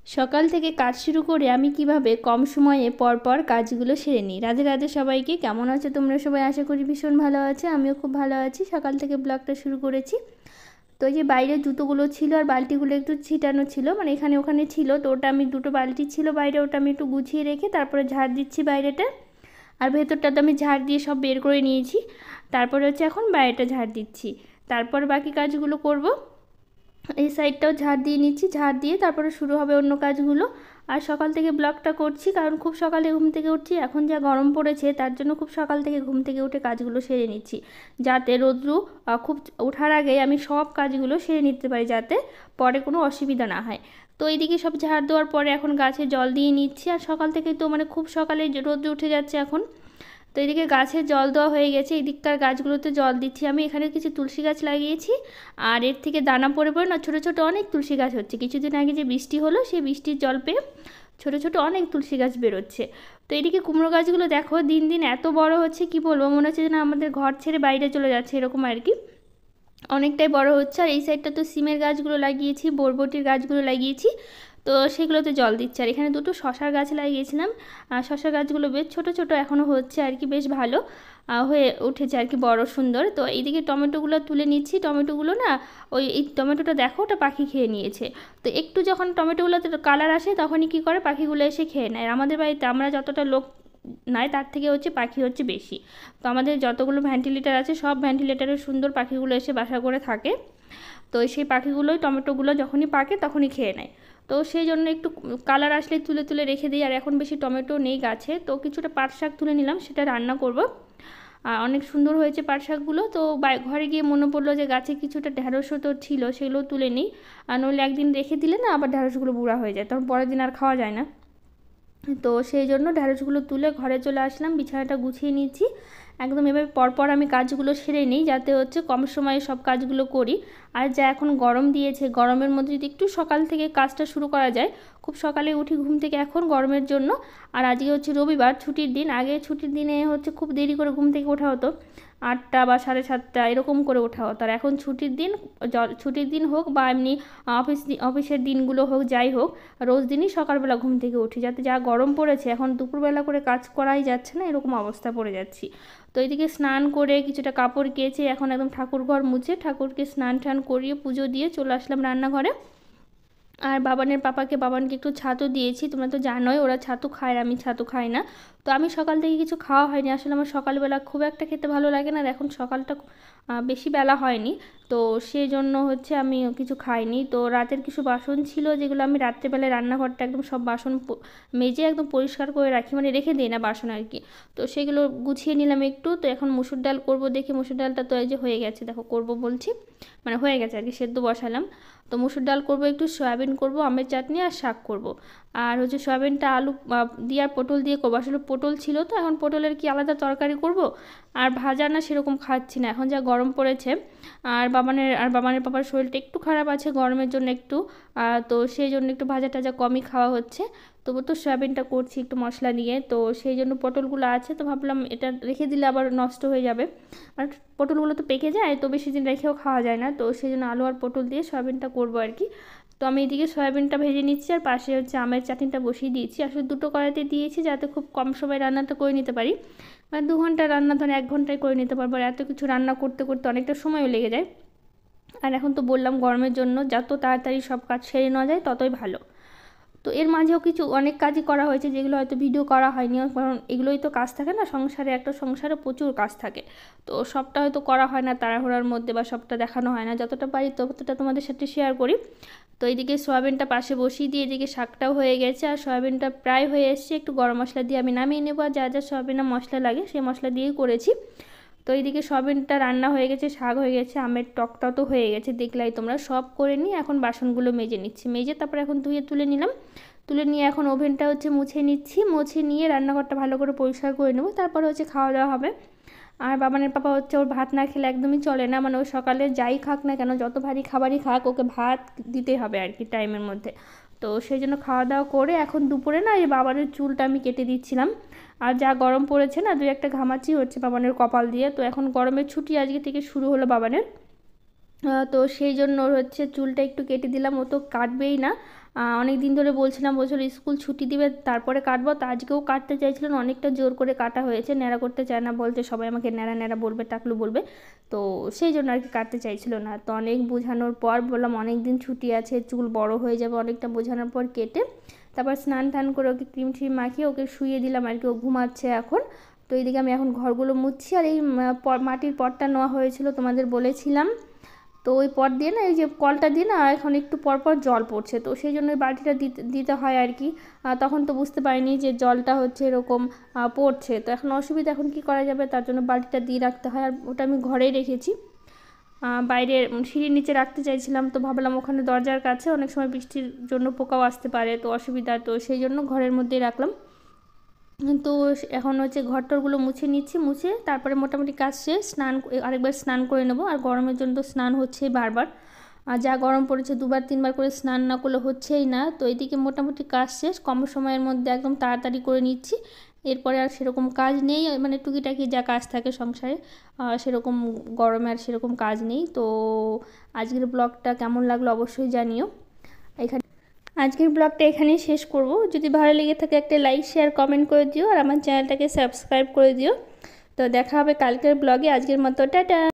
সকাল থেকে কাজ শুরু করে আমি কিভাবে কম সময়ে পরপর কাজগুলো সেরে নিই। রাধে রাধে সবাইকে, কেমন আছো তোমরা সবাই? আশা করি ভীষণ ভালো আছে, আমিও খুব ভালো আছি। সকাল থেকে ব্লগটা শুরু করেছি। তো এই যে বাইরে জুতোগুলো ছিল আর বালতিগুলো একটু ছিটানো ছিল, মানে এখানে ওখানে ছিল, তো ওটা আমি দুটো বালতি ছিল বাইরে, ওটা আমি একটু গুছিয়ে রেখে তারপরে ঝাড় দিচ্ছি বাইরেটা। আর ভেতরটাতে আমি ঝাড় দিয়ে সব বের করে নিয়েছি। তারপরে হচ্ছে এখন বাইরেটা ঝাড় দিচ্ছি, তারপর বাকি কাজগুলো করব। এই সাইডটাও ঝাড় দিয়ে নিচ্ছি, ঝাড় দিয়ে তারপরে শুরু হবে অন্য কাজগুলো। আর সকাল থেকে ব্লগটা করছি কারণ খুব সকালে ঘুম থেকে উঠছি, এখন যা গরম পড়েছে তার জন্য খুব সকাল থেকে ঘুম থেকে উঠে কাজগুলো সেরে নিচ্ছি, যাতে রোদ্রু খুব ওঠার আগে আমি সব কাজগুলো সেরে নিতে পারি, যাতে পরে কোনো অসুবিধা না হয়। তো এইদিকে সব ঝাড় দেওয়ার পরে এখন গাছে জল দিয়ে নিচ্ছি। আর সকাল থেকে তো মানে খুব সকালে রোদ্র উঠে যাচ্ছে এখন। তো এদিকে গাছে জল দেওয়া হয়ে গেছে, এই দিককার গাছগুলোতে জল দিচ্ছি আমি। এখানে কিছু তুলসী গাছ লাগিয়েছি, আর এর থেকে দানা পড়ে পড়ে না ছোটো ছোটো অনেক তুলসী গাছ হচ্ছে। কিছুদিন আগে যে বৃষ্টি হলো সেই বৃষ্টির জল পেয়ে ছোটো ছোটো অনেক তুলসী গাছ বেরোচ্ছে। তো এদিকে কুমড়ো গাছগুলো দেখো দিন দিন এত বড় হচ্ছে, কি বলবো, মনে হচ্ছে যেন আমাদের ঘর ছেড়ে বাইরে চলে যাচ্ছে, এরকম আর কি। অনেকটাই বড় হচ্ছে। আর এই সাইডটা তো সিমের গাছগুলো লাগিয়েছি, বরবটির গাছগুলো লাগিয়েছি, তো সেগুলোতে জল দিচ্ছে। আর এখানে দুটো শশার গাছ লাগিয়েছিলাম, আর শশার গাছগুলো বেশ ছোট ছোট এখনও হচ্ছে আর কি, বেশ ভালো হয়ে উঠেছে আর কি, বড় সুন্দর। তো এইদিকে টমেটোগুলো তুলে নিচ্ছি। টমেটোগুলো না, ওই এই টমেটোটা দেখো ওটা পাখি খেয়ে নিয়েছে। তো একটু যখন টমেটোগুলোতে কালার আসে তখনই কী করে, পাখিগুলো এসে খেয়ে নেয়। আর আমাদের বাড়িতে আমরা যতটা লোক নাই তার থেকে হচ্ছে পাখি হচ্ছে বেশি। তো আমাদের যতগুলো ভেন্টিলেটার আছে সব ভেন্টিলেটারে সুন্দর পাখিগুলো এসে বাসা করে থাকে। তো সেই পাখিগুলোই টমেটোগুলো যখনই পাকে তখনই খেয়ে নেয়। তো সেই জন্য একটু কালার আসলে তুলে তুলে রেখে দিই। আর এখন বেশি টমেটো নেই গাছে, তো কিছুটা পাট শাক তুলে নিলাম, সেটা রান্না করব। আর অনেক সুন্দর হয়েছে পাট শাকগুলো। তো ঘরে গিয়ে মনে পড়লো যে গাছে কিছুটা ঢ্যাঁড়সও তো ছিল, সেগুলো তুলে নিই। আর নইলে একদিন রেখে দিলে না আবার ঢ্যাঁড়সগুলো বুড়া হয়ে যায়, তখন পরের দিন আর খাওয়া যায় না। তো সেই জন্য ঢ্যাঁড়সগুলো তুলে ঘরে চলে আসলাম, বিছানাটা গুছিয়ে নিচ্ছি। একদম এভাবে পরপর আমি কাজগুলো সেরে নিই, যাতে হচ্ছে কম সময়ে সব কাজগুলো করি। আর যা এখন গরম দিয়েছে, গরমের মধ্যে যদি একটু সকাল থেকে কাজটা শুরু করা যায়, খুব সকালে উঠি ঘুম থেকে এখন গরমের জন্য। আর আজকে হচ্ছে রবিবার, ছুটির দিন। আগে ছুটির দিনে হচ্ছে খুব দেরি করে ঘুম থেকে ওঠা হতো, 8টা বা 7:30 এরকম করে ওঠা হতো। আর এখন ছুটির দিন, ছুটির দিন হোক বা এমনি অফিসের দিনগুলো হোক, যাই হোক, রোজ দিনই সকালবেলা ঘুম থেকে উঠি, যাতে যা গরম পড়েছে এখন দুপুরবেলা করে কাজ করাই যাচ্ছে না, এরকম অবস্থা পড়ে যাচ্ছি। তো এইদিকে স্নান করে কিছুটা কাপড় কেচে এখন একদম ঠাকুর ঘর মুছে ঠাকুরকে স্নান টান করিয়ে পুজো দিয়ে চলে আসলাম রান্নাঘরে। আর বাবানকে একটু ছাতু দিয়েছি, তোমরা তো জানোই ওরা ছাতু খায়, আমি ছাতু খাই না। তো আমি সকাল থেকে কিছু খাওয়া হয়নি, আসলে আমার সকালবেলা খুব একটা খেতে ভালো লাগে না। আর এখন সকালটা বেশি বেলা হয়নি, তো সেই জন্য হচ্ছে আমি কিছু খাইনি। তো রাতের কিছু বাসন ছিল, যেগুলো আমি রাত্রেবেলায় রান্নাঘরটা একদম সব বাসন মেজে একদম পরিষ্কার করে রাখি, মানে রেখে দিই না বাসন আর কি। তো সেগুলো গুছিয়ে নিলাম একটু। তো এখন মুসুর ডাল করব, দেখি মুসুর ডালটা তো এই যে হয়ে গেছে, দেখো করব বলছি, মানে হয়ে গেছে আর কি, সেদ্ধ বসালাম। তো মুসুর ডাল করব, একটু সয়াবিন করব, আমের চাটনি আর শাক করব। আর হচ্ছে সয়াবিনটা আলু দিয়ে আর পটল দিয়ে করবো। আসলে পটল ছিল, তো এখন পটলের কি আলাদা তরকারি করব। আর ভাজা না সেরকম খাচ্ছি না, এখন যা গরম পড়েছে। আর বাবানের পাপার শরীরটা একটু খারাপ আছে গরমের জন্য একটু, তো সেই জন্য একটু ভাজা টাজা কমই খাওয়া হচ্ছে। তবু তো সয়াবিনটা করছি একটু মশলা নিয়ে, তো সেই জন্য পটলগুলো আছে, তো ভাবলাম এটা রেখে দিলে আবার নষ্ট হয়ে যাবে। আর পটলগুলো তো পেকে যায়, তো বেশি দিন রেখেও খাওয়া যায় না, তো সেই জন্য আলু আর পটল দিয়ে সয়াবিনটা করবো আর কি। তো আমি এদিকে সয়াবিনটা ভেজে নিচ্ছি, আর পাশে হচ্ছে আমের চাটনিটা বসিয়ে দিয়েছি। আসলে দুটো কড়াইতে দিয়েছি যাতে খুব কম সময় রান্নাটা করে নিতে পারি, মানে 2 ঘন্টা রান্না ধরে 1 ঘন্টায় করে নিতে পারবো। আর এত কিছু রান্না করতে করতে অনেকটা সময়ও লেগে যায়। আর এখন তো বললাম গরমের জন্য যত তাড়াতাড়ি সব কাজ সেরে নেওয়া যায় ততই ভালো। তো এর মাঝেও কিছু অনেক কাজই করা হয়েছে, যেগুলো হয়তো ভিডিও করা হয়নি, কারণ এগুলোই তো কাজ থাকে না সংসারে, একটা সংসারে প্রচুর কাজ থাকে। তো সবটা হয়তো করা হয় না তাড়াহুড়ার মধ্যে, বা সবটা দেখানো হয় না, যতটা পারি ততটা তোমাদের সাথে শেয়ার করি। তো এইদিকে সয়াবিনটা পাশে বসিয়ে দিয়ে এদিকে শাকটাও হয়ে গেছে, আর সয়াবিনটা প্রায় হয়ে এসছে। একটু গরম মশলা দিয়ে আমি নামিয়ে নেবো, আর যা যা সয়াবিনের মশলা লাগে সেই মশলা দিয়েই করেছি। তো এইদিকে সয়াবিনটা রান্না হয়ে গেছে, শাক হয়ে গেছে, আমের টকটাও তো হয়ে গেছে, দেখলাই তোমরা। সব করে নিয়ে এখন বাসনগুলো মেজে নিচ্ছি, মেজে তারপর এখন ধুয়ে তুলে নিলাম। তুলে নিয়ে এখন ওভেনটা হচ্ছে মুছে নিচ্ছি, মুছে নিয়ে রান্নাঘরটা ভালো করে পরিষ্কার করে নেবো, তারপর হচ্ছে খাওয়া দাওয়া হবে। আর বাবানের পাপা হচ্ছে ওর ভাত না খেলে একদমই চলে না, মানে ও সকালে যাই খাক না কেন, যত ভারী খাবারই খাক, ওকে ভাত দিতেই হবে আর কি টাইমের মধ্যে। তো সেই জন্য খাওয়া দাওয়া করে এখন দুপুরে না এই বাবানের চুলটা আমি কেটে দিচ্ছিলাম। আর যা গরম পড়েছে না, দুই একটা ঘামাচি হচ্ছে বাবানের কপাল দিয়ে। তো এখন গরমের ছুটি আজকে থেকে শুরু হলো বাবানের, তো সেই জন্য ওর হচ্ছে চুলটা একটু কেটে দিলাম, ও তো কাটবেই না। অনেক দিন ধরে বলছিলাম, বলছিল স্কুল ছুটি দিবে তারপরে কাটবো, তো আজকেও কাটতে চাইছিলেন, অনেকটা জোর করে কাটা হয়েছে, ন্যাড়া করতে চায় না, বলছে সবাই আমাকে ন্যাড়া ন্যাড়া বলবে, টাকলু বলবে, তো সেই জন্য আর কি কাটতে চাইছিল না। তো অনেক বোঝানোর পর বললাম অনেক দিন ছুটি আছে, চুল বড় হয়ে যাবে, অনেকটা বোঝানোর পর কেটে তারপর স্নান টান করে ওকে ক্রিম ট্রিম মাখিয়ে ওকে শুইয়ে দিলাম আর কি, ও ঘুমাচ্ছে এখন। তো এইদিকে আমি এখন ঘরগুলো মুছছি, আর এই মাটির পটটা নেওয়া হয়েছিল তোমাদের বলেছিলাম, তো ওই পট দিয়ে না, এই যে কলটা দিয়ে না এখন একটু পরপর জল পড়ছে, তো সেই জন্য ওই বালতিটা দিতে হয় আর কি। তখন তো বুঝতে পারিনি যে জলটা হচ্ছে এরকম পড়ছে, তো এখন অসুবিধা, এখন কি করা যাবে, তার জন্য বালতিটা দিয়ে রাখতে হয়, আর ওটা আমি ঘরেই রেখেছি, বাইরে সিঁড়ির নিচে রাখতে চাইছিলাম, তো ভাবলাম ওখানে দরজার কাছে অনেক সময় বৃষ্টির জন্য পোকাও আসতে পারে, তো অসুবিধা, তো সেই জন্য ঘরের মধ্যেই রাখলাম। তো এখন হচ্ছে ঘরটরগুলো মুছে নিচ্ছি, মুছে তারপরে মোটামুটি কাজ শেষ, আরেকবার স্নান করে নেবো, আর গরমের জন্য তো স্নান হচ্ছেই বারবার, আর যা গরম পড়েছে 2বার 3বার করে স্নান না করলে হচ্ছেই না। তো এইদিকে মোটামুটি কাজ শেষ, কম সময়ের মধ্যে একদম তাড়াতাড়ি করে নিচ্ছি, এরপরে আর সেরকম কাজ নেই, মানে টুকিটাকি যা কাজ থাকে সংসারে, সেরকম গরমে আর সেরকম কাজ নেই। তো আজকের ব্লগটা কেমন লাগলো অবশ্যই জানিও। এখানে আজকের ব্লগটা এখানেই শেষ করব, যদি ভালো লেগে থাকে একটা লাইক শেয়ার কমেন্ট করে দিও, আর আমার চ্যানেলটাকে সাবস্ক্রাইব করে দিও। তো দেখা হবে কালকের ব্লগে, আজকের মতো টাটা।